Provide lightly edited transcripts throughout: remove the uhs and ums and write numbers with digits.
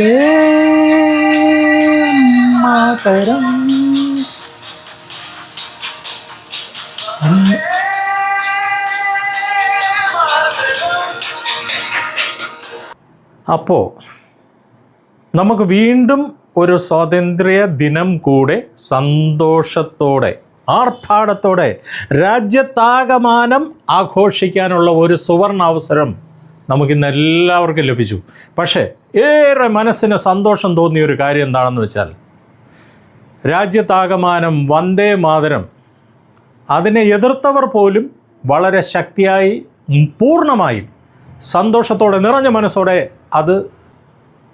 വന്ദേ മാതരം. അപ്പോൾ നമുക്ക് വീണ്ടും ഒരു സ്വാതന്ത്ര്യ ദിനം കൂടെ സന്തോഷത്തോടെ ആർഭാടത്തോടെ രാജ്യത്താകമാനം ആഘോഷിക്കാനുള്ള ഒരു സുവർണ അവസരം നമുക്കിന്ന് എല്ലാവർക്കും ലഭിച്ചു. പക്ഷേ ഏറെ മനസ്സിന് സന്തോഷം തോന്നിയ ഒരു കാര്യം എന്താണെന്ന് വെച്ചാൽ, രാജ്യത്താകമാനം വന്ദേ മാതരം അതിനെ എതിർത്തവർ പോലും വളരെ ശക്തിയായി പൂർണ്ണമായും സന്തോഷത്തോടെ നിറഞ്ഞ മനസ്സോടെ അത്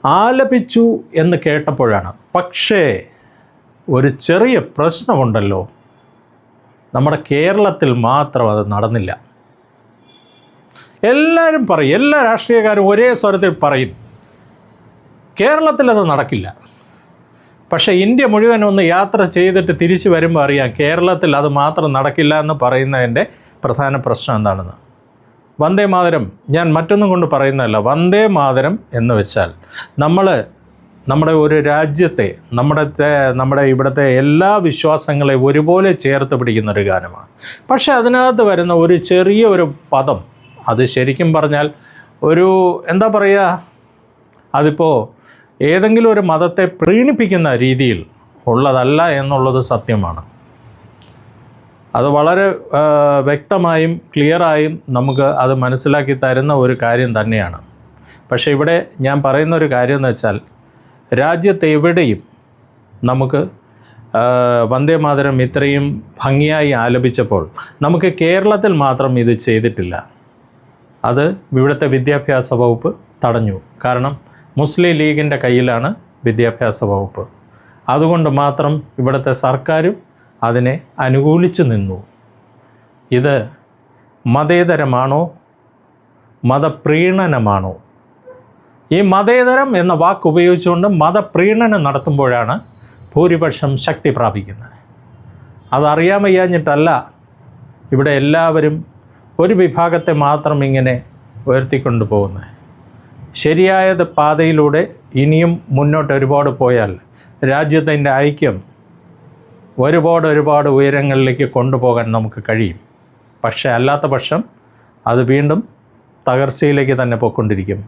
ആലപിച്ചു എന്ന് കേട്ടപ്പോഴാണ്. പക്ഷേ ഒരു ചെറിയ പ്രശ്നമുണ്ടല്ലോ, നമ്മുടെ കേരളത്തിൽ മാത്രം അത് നടന്നില്ല. എല്ലാവരും പറയും, എല്ലാ രാഷ്ട്രീയക്കാരും ഒരേ സ്വരത്തിൽ പറയും കേരളത്തിൽ അത് നടക്കില്ല. പക്ഷേ ഇന്ത്യ മുഴുവൻ ഒന്ന് യാത്ര ചെയ്തിട്ട് തിരിച്ചു വരുമ്പോൾ അറിയാം കേരളത്തിൽ അത് മാത്രം നടക്കില്ല എന്ന് പറയുന്നതിൻ്റെ പ്രധാന പ്രശ്നം എന്താണെന്ന്. വന്ദേ മാതരം ഞാൻ മറ്റൊന്നും കൊണ്ട് പറയുന്നതല്ല. വന്ദേ മാതരം എന്ന് വെച്ചാൽ നമ്മുടെ ഒരു രാജ്യത്തെ നമ്മുടെ ഇവിടുത്തെ എല്ലാ വിശ്വാസങ്ങളെയും ഒരുപോലെ ചേർത്ത് പിടിക്കുന്നൊരു ഗാനമാണ്. പക്ഷേ അതിനകത്ത് വരുന്ന ഒരു ചെറിയ ഒരു പദം, അത് ശരിക്കും പറഞ്ഞാൽ ഒരു എന്താ പറയുക, അതിപ്പോൾ ഏതെങ്കിലും ഒരു മതത്തെ പ്രീണിപ്പിക്കുന്ന രീതിയിൽ ഉള്ളതല്ല എന്നുള്ളത് സത്യമാണ്. അത് വളരെ വ്യക്തമായും ക്ലിയറായും നമുക്ക് അത് മനസ്സിലാക്കി തരുന്ന ഒരു കാര്യം തന്നെയാണ്. പക്ഷേ ഇവിടെ ഞാൻ പറയുന്ന ഒരു കാര്യം എന്ന് വെച്ചാൽ, രാജ്യത്ത് എവിടെയും നമുക്ക് വന്ദേ മാതരം ഇത്രയും ഭംഗിയായി ആലപിച്ചപ്പോൾ നമുക്ക് കേരളത്തിൽ മാത്രം ഇത് ചെയ്തിട്ടില്ല. അത് ഇവിടുത്തെ വിദ്യാഭ്യാസ വകുപ്പ് തടഞ്ഞു. കാരണം മുസ്ലിം ലീഗിൻ്റെ കയ്യിലാണ് വിദ്യാഭ്യാസ വകുപ്പ്. അതുകൊണ്ട് മാത്രം ഇവിടുത്തെ സർക്കാരും അതിനെ അനുകൂലിച്ചു നിന്നു. ഇത് മതേതരമാണോ മതപ്രീണനമാണോ? ഈ മതേതരം എന്ന വാക്ക് ഉപയോഗിച്ചുകൊണ്ട് മതപ്രീണനം നടത്തുമ്പോഴാണ് ഭൂരിപക്ഷം ശക്തി പ്രാപിക്കുന്നത്. അതറിയാൻ വയ്യാഞ്ഞിട്ടല്ല ഇവിടെ എല്ലാവരും ഒരു വിഭാഗത്തെ മാത്രം ഇങ്ങനെ ഉയർത്തിക്കൊണ്ടു പോകുന്നത്. ശരിയായ പാതയിലൂടെ ഇനിയും മുന്നോട്ട് ഒരുപാട് പോയാൽ രാജ്യത്തിൻ്റെ ഐക്യം ഒരുപാട് ഉയരങ്ങളിലേക്ക് കൊണ്ടുപോകാൻ നമുക്ക് കഴിയും. പക്ഷേ അല്ലാത്ത പക്ഷം അത് വീണ്ടും തകർച്ചയിലേക്ക് തന്നെ പോയിക്കൊണ്ടിരിക്കും.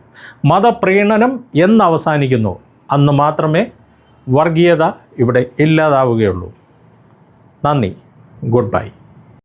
മതപ്രീണനം എന്ന് അവസാനിക്കുന്നു അന്ന് മാത്രമേ വർഗീയത ഇവിടെ ഇല്ലാതാവുകയുള്ളൂ. നന്ദി. Good bye.